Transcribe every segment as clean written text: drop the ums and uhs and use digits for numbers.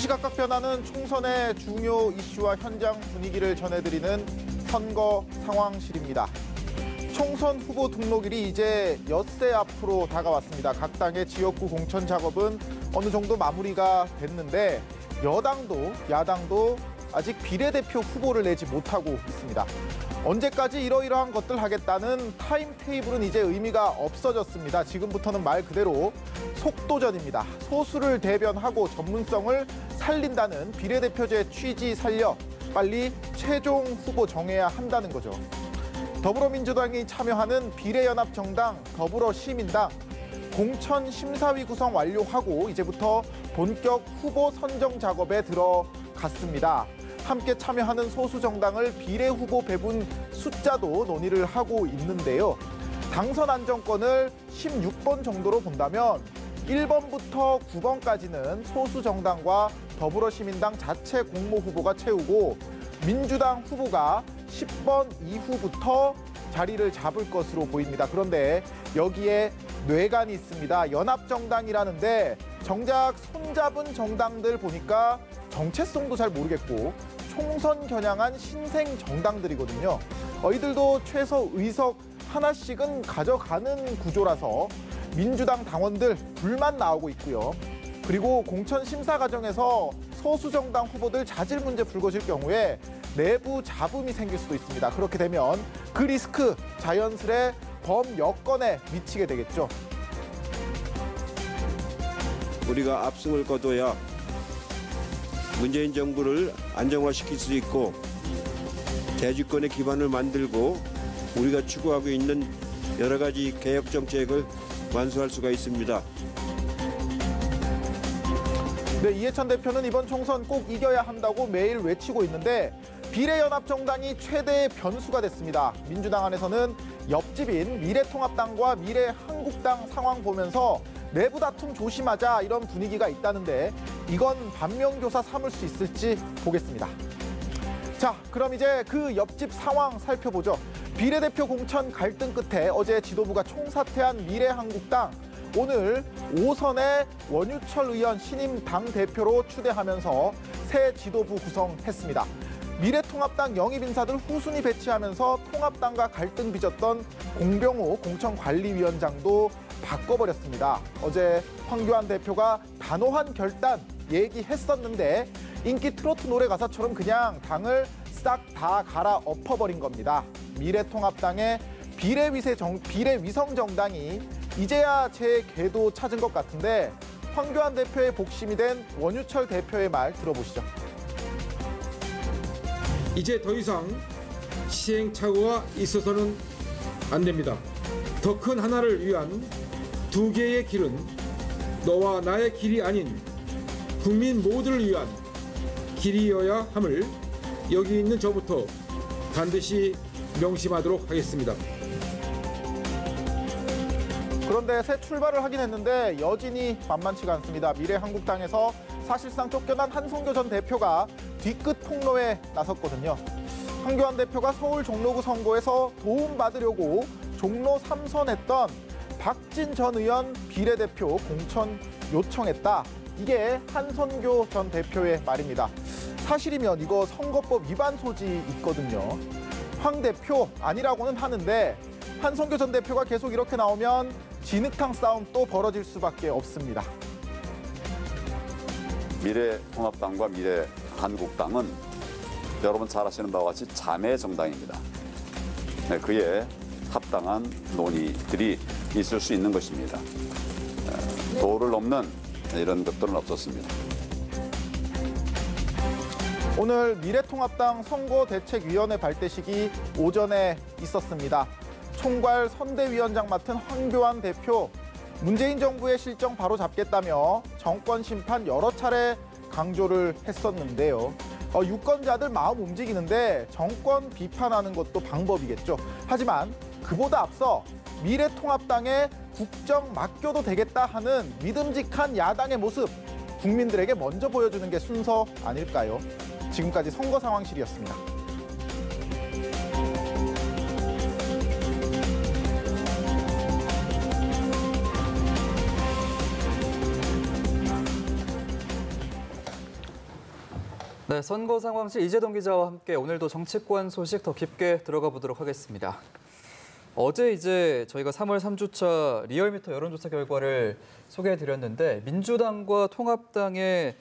시시각각 변하는 총선의 중요 이슈와 현장 분위기를 전해드리는 선거 상황실입니다. 총선 후보 등록일이 이제 엿새 앞으로 다가왔습니다. 각 당의 지역구 공천 작업은 어느 정도 마무리가 됐는데 여당도 야당도 아직 비례대표 후보를 내지 못하고 있습니다. 언제까지 이러이러한 것들 하겠다는 타임테이블은 이제 의미가 없어졌습니다. 지금부터는 말 그대로 속도전입니다. 소수를 대변하고 전문성을 살린다는 비례대표제 취지 살려 빨리 최종 후보 정해야 한다는 거죠. 더불어민주당이 참여하는 비례연합정당, 더불어시민당, 공천 심사위 구성 완료하고 이제부터 본격 후보 선정 작업에 들어갔습니다. 함께 참여하는 소수 정당을 비례 후보 배분 숫자도 논의를 하고 있는데요. 당선 안정권을 16번 정도로 본다면 1번부터 9번까지는 소수 정당과 더불어시민당 자체 공모 후보가 채우고 민주당 후보가 10번 이후부터 자리를 잡을 것으로 보입니다. 그런데 여기에 뇌관이 있습니다. 연합정당이라는데 정작 손잡은 정당들 보니까 정체성도 잘 모르겠고 총선 겨냥한 신생 정당들이거든요. 이들도 최소 의석 하나씩은 가져가는 구조라서 민주당 당원들 불만 나오고 있고요. 그리고 공천 심사 과정에서 소수 정당 후보들 자질 문제 불거질 경우에 내부 잡음이 생길 수도 있습니다. 그렇게 되면 그 리스크 자연스레 범여권에 미치게 되겠죠. 우리가 압승을 거둬야 문재인 정부를 안정화시킬 수 있고 대주권의 기반을 만들고 우리가 추구하고 있는 여러 가지 개혁 정책을 완수할 수가 있습니다. 네, 이해찬 대표는 이번 총선 꼭 이겨야 한다고 매일 외치고 있는데 비례연합정당이 최대의 변수가 됐습니다. 민주당 안에서는 옆집인 미래통합당과 미래한국당 상황 보면서 내부 다툼 조심하자 이런 분위기가 있다는데 이건 반면교사 삼을 수 있을지 보겠습니다. 자, 그럼 이제 그 옆집 상황 살펴보죠. 비례대표 공천 갈등 끝에 어제 지도부가 총사퇴한 미래한국당 오늘 5선의 원유철 의원 신임 당대표로 추대하면서 새 지도부 구성했습니다. 미래통합당 영입 인사들 후순위 배치하면서 통합당과 갈등 빚었던 공병호 공천관리위원장도 바꿔버렸습니다. 어제 황교안 대표가 단호한 결단 얘기했었는데 인기 트로트 노래 가사처럼 그냥 당을 싹 다 갈아엎어버린 겁니다. 미래통합당의 비례위성 정당이 이제야 제 궤도 찾은 것 같은데 황교안 대표의 복심이 된 원유철 대표의 말 들어보시죠. 이제 더 이상 시행착오가 있어서는 안 됩니다. 더 큰 하나를 위한 두 개의 길은 너와 나의 길이 아닌 국민 모두를 위한 길이어야 함을 여기 있는 저부터 반드시 명심하도록 하겠습니다. 그런데 새 출발을 하긴 했는데 여진이 만만치가 않습니다. 미래한국당에서 사실상 쫓겨난 한성교 전 대표가 뒤끝 폭로에 나섰거든요. 황교안 대표가 서울 종로구 선거에서 도움받으려고 종로 3선했던 박진 전 의원 비례대표 공천 요청했다. 이게 한성교 전 대표의 말입니다. 사실이면 이거 선거법 위반 소지 있거든요. 황 대표 아니라고는 하는데 한성교 전 대표가 계속 이렇게 나오면 진흙탕 싸움 또 벌어질 수밖에 없습니다. 미래통합당과 미래한국당은 여러분 잘 아시는 바와 같이 자매 정당입니다. 네, 그에 합당한 논의들이 있을 수 있는 것입니다. 도를 넘는 이런 것들은 없었습니다. 오늘 미래통합당 선거대책위원회 발대식이 오전에 있었습니다. 총괄 선대위원장 맡은 황교안 대표, 문재인 정부의 실정 바로 잡겠다며 정권 심판 여러 차례 강조를 했었는데요. 유권자들 마음 움직이는데 정권 비판하는 것도 방법이겠죠. 하지만 그보다 앞서 미래통합당에 국정 맡겨도 되겠다 하는 믿음직한 야당의 모습, 국민들에게 먼저 보여주는 게 순서 아닐까요? 지금까지 선거 상황실이었습니다. 네, 선거 상황실 이재동 기자와 함께 오늘도 정치권 소식 더 깊게 들어가 보도록 하겠습니다. 어제 이제 저희가 3월 3주차 리얼미터 여론조사 결과를 소개해드렸는데 민주당과 통합당의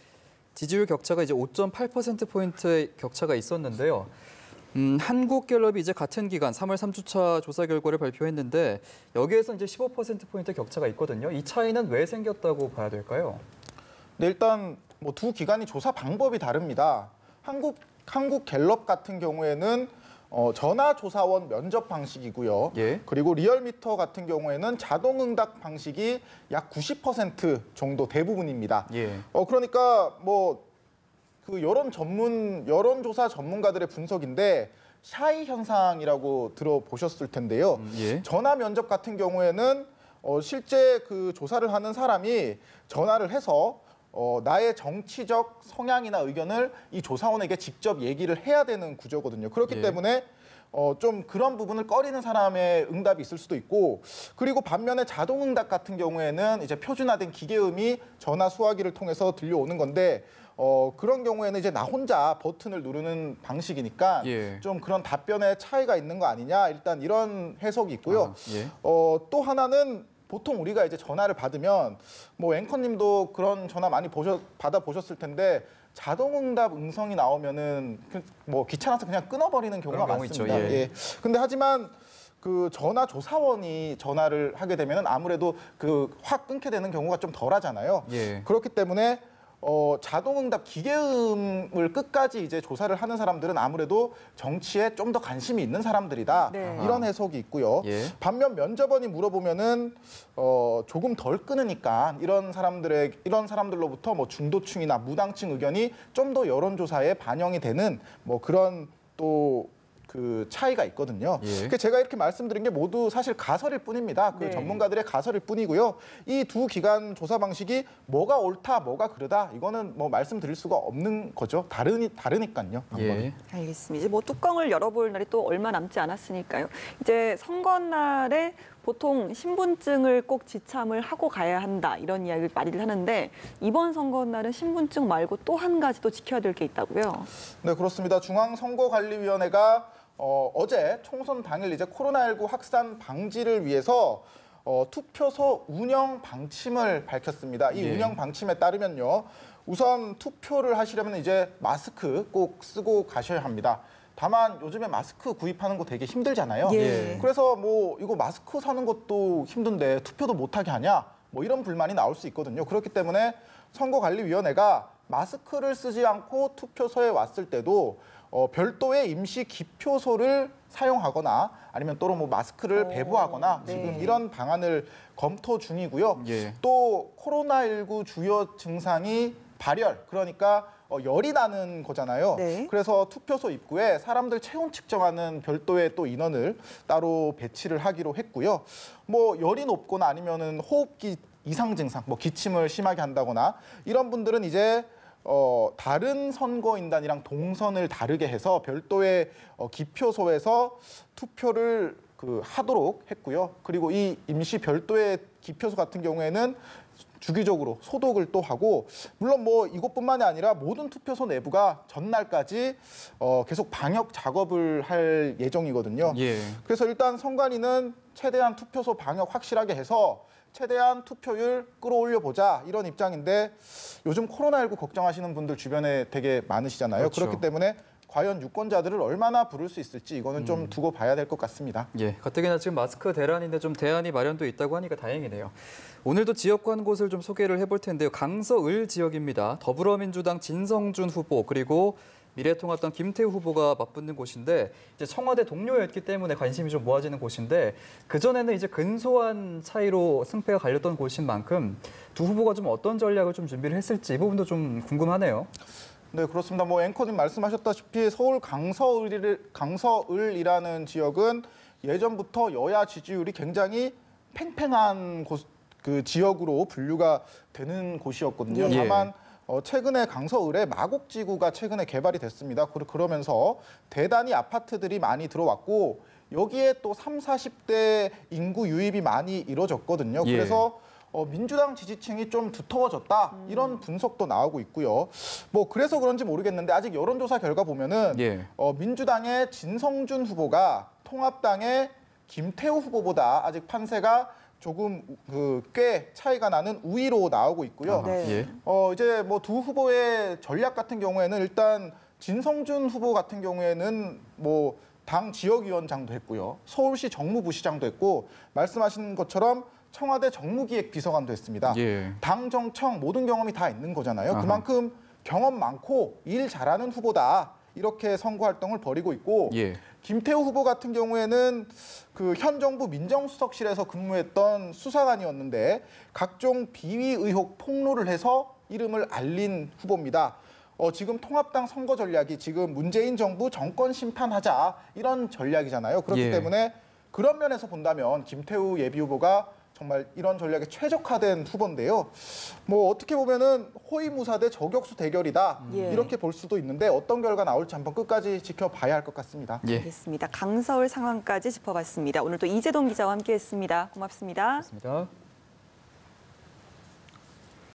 지지율 격차가 이제 5.8%포인트의 격차가 있었는데요. 한국갤럽이 이제 같은 기간 3월 3주차 조사 결과를 발표했는데 여기에서 이제 15%포인트 격차가 있거든요. 이 차이는 왜 생겼다고 봐야 될까요? 네, 일단 뭐 두 기관이 조사 방법이 다릅니다. 한국갤럽 같은 경우에는 전화조사원 면접 방식이고요. 예. 그리고 리얼미터 같은 경우에는 자동응답 방식이 약 90% 정도 대부분입니다. 예. 그러니까 뭐 그 여론조사 전문가들의 분석인데 샤이 현상이라고 들어보셨을 텐데요. 예. 전화 면접 같은 경우에는 실제 그 조사를 하는 사람이 전화를 해서 나의 정치적 성향이나 의견을 이 조사원에게 직접 얘기를 해야 되는 구조거든요. 그렇기 예. 때문에 좀 그런 부분을 꺼리는 사람의 응답이 있을 수도 있고, 그리고 반면에 자동응답 같은 경우에는 이제 표준화된 기계음이 전화 수화기를 통해서 들려오는 건데 그런 경우에는 이제 나 혼자 버튼을 누르는 방식이니까 예. 좀 그런 답변에 차이가 있는 거 아니냐, 일단 이런 해석이 있고요. 예. 또 하나는 보통 우리가 이제 전화를 받으면 뭐 앵커님도 그런 전화 많이 받아보셨을 텐데 자동응답 음성이 나오면은 뭐 귀찮아서 그냥 끊어버리는 경우가 그런 경우 많습니다. 있죠. 예. 근데 하지만 그 전화 조사원이 전화를 하게 되면은 아무래도 그 확 끊게 되는 경우가 좀 덜하잖아요. 예. 그렇기 때문에 자동응답 기계음을 끝까지 이제 조사를 하는 사람들은 아무래도 정치에 좀 더 관심이 있는 사람들이다. 네. 이런 해석이 있고요. 예. 반면 면접원이 물어보면은 조금 덜 끊으니까 이런 사람들로부터 뭐 중도층이나 무당층 의견이 좀 더 여론조사에 반영이 되는 뭐 그런 또 그 차이가 있거든요. 예. 그러니까 제가 이렇게 말씀드린 게 모두 사실 가설일 뿐입니다. 그 네. 전문가들의 가설일 뿐이고요. 이 두 기관 조사 방식이 뭐가 옳다, 뭐가 그르다, 이거는 뭐 말씀드릴 수가 없는 거죠. 다르니까요. 예. 알겠습니다. 이제 뭐 뚜껑을 열어볼 날이 또 얼마 남지 않았으니까요. 이제 선거날에 보통 신분증을 꼭 지참을 하고 가야 한다, 이런 이야기를 많이들 하는데 이번 선거날은 신분증 말고 또 한 가지 또 지켜야 될 게 있다고요. 네, 그렇습니다. 중앙선거관리위원회가 어제 총선 당일 이제 코로나19 확산 방지를 위해서 투표소 운영 방침을 밝혔습니다. 이 예. 운영 방침에 따르면요, 우선 투표를 하시려면 이제 마스크 꼭 쓰고 가셔야 합니다. 다만 요즘에 마스크 구입하는 거 되게 힘들잖아요. 예. 그래서 뭐 이거 마스크 사는 것도 힘든데 투표도 못하게 하냐, 뭐 이런 불만이 나올 수 있거든요. 그렇기 때문에 선거관리위원회가 마스크를 쓰지 않고 투표소에 왔을 때도 별도의 임시 기표소를 사용하거나 아니면 또는 뭐 마스크를 배부하거나 네. 지금 이런 방안을 검토 중이고요. 예. 또 코로나19 주요 증상이 발열, 그러니까 열이 나는 거잖아요. 네. 그래서 투표소 입구에 사람들 체온 측정하는 별도의 또 인원을 따로 배치를 하기로 했고요. 뭐 열이 높거나 아니면은 호흡기 이상 증상, 뭐 기침을 심하게 한다거나 이런 분들은 이제 다른 선거인단이랑 동선을 다르게 해서 별도의 기표소에서 투표를 하도록 했고요. 그리고 이 임시 별도의 기표소 같은 경우에는 주기적으로 소독을 또 하고, 물론 뭐 이것뿐만이 아니라 모든 투표소 내부가 전날까지 계속 방역 작업을 할 예정이거든요. 예. 그래서 일단 선관위는 최대한 투표소 방역 확실하게 해서 최대한 투표율 끌어올려 보자, 이런 입장인데 요즘 코로나19 걱정하시는 분들 주변에 되게 많으시잖아요. 그렇죠. 그렇기 때문에 과연 유권자들을 얼마나 부를 수 있을지 이거는 좀 두고 봐야 될 것 같습니다. 예, 가뜩이나 지금 마스크 대란인데 좀 대안이 마련돼 있다고 하니까 다행이네요. 오늘도 지역 관 곳을 좀 소개를 해볼 텐데요. 강서을 지역입니다. 더불어민주당 진성준 후보 그리고 미래통합당 김태우 후보가 맞붙는 곳인데 이제 청와대 동료였기 때문에 관심이 좀 모아지는 곳인데 그전에는 이제 근소한 차이로 승패가 갈렸던 곳인 만큼 두 후보가 좀 어떤 전략을 좀 준비를 했을지 이 부분도 좀 궁금하네요. 네, 그렇습니다. 뭐 앵커님 말씀하셨다시피 서울 강서을이라는 지역은 예전부터 여야 지지율이 굉장히 팽팽한 그 지역으로 분류가 되는 곳이었거든요. 예. 다만 최근에 강서을에 마곡지구가 최근에 개발이 됐습니다. 그러면서 대단히 아파트들이 많이 들어왔고 여기에 또 30, 40대 인구 유입이 많이 이루어졌거든요. 예. 그래서 민주당 지지층이 좀 두터워졌다 이런 분석도 나오고 있고요. 뭐 그래서 그런지 모르겠는데 아직 여론조사 결과 보면은 예. 민주당의 진성준 후보가 통합당의 김태우 후보보다 아직 판세가 조금 꽤 차이가 나는 우위로 나오고 있고요. 네. 예. 이제 뭐 두 후보의 전략 같은 경우에는 일단 진성준 후보 같은 경우에는 뭐 당 지역위원장도 했고요. 서울시 정무부시장도 했고 말씀하신 것처럼 청와대 정무기획비서관도 했습니다. 예. 당 정청 모든 경험이 다 있는 거잖아요. 아하. 그만큼 경험 많고 일 잘하는 후보다 이렇게 선거 활동을 벌이고 있고 예. 김태우 후보 같은 경우에는 그 현 정부 민정수석실에서 근무했던 수사관이었는데 각종 비위 의혹 폭로를 해서 이름을 알린 후보입니다. 지금 통합당 선거 전략이 지금 문재인 정부 정권 심판하자 이런 전략이잖아요. 그렇기 예. 때문에 그런 면에서 본다면 김태우 예비 후보가 정말 이런 전략에 최적화된 후보인데요. 뭐 어떻게 보면은 호위무사 대 저격수 대결이다 예. 이렇게 볼 수도 있는데 어떤 결과 나올지 한번 끝까지 지켜봐야 할 것 같습니다. 예. 알겠습니다. 강서울 상황까지 짚어봤습니다. 오늘 또 이재동 기자와 함께했습니다. 고맙습니다. 맞습니다.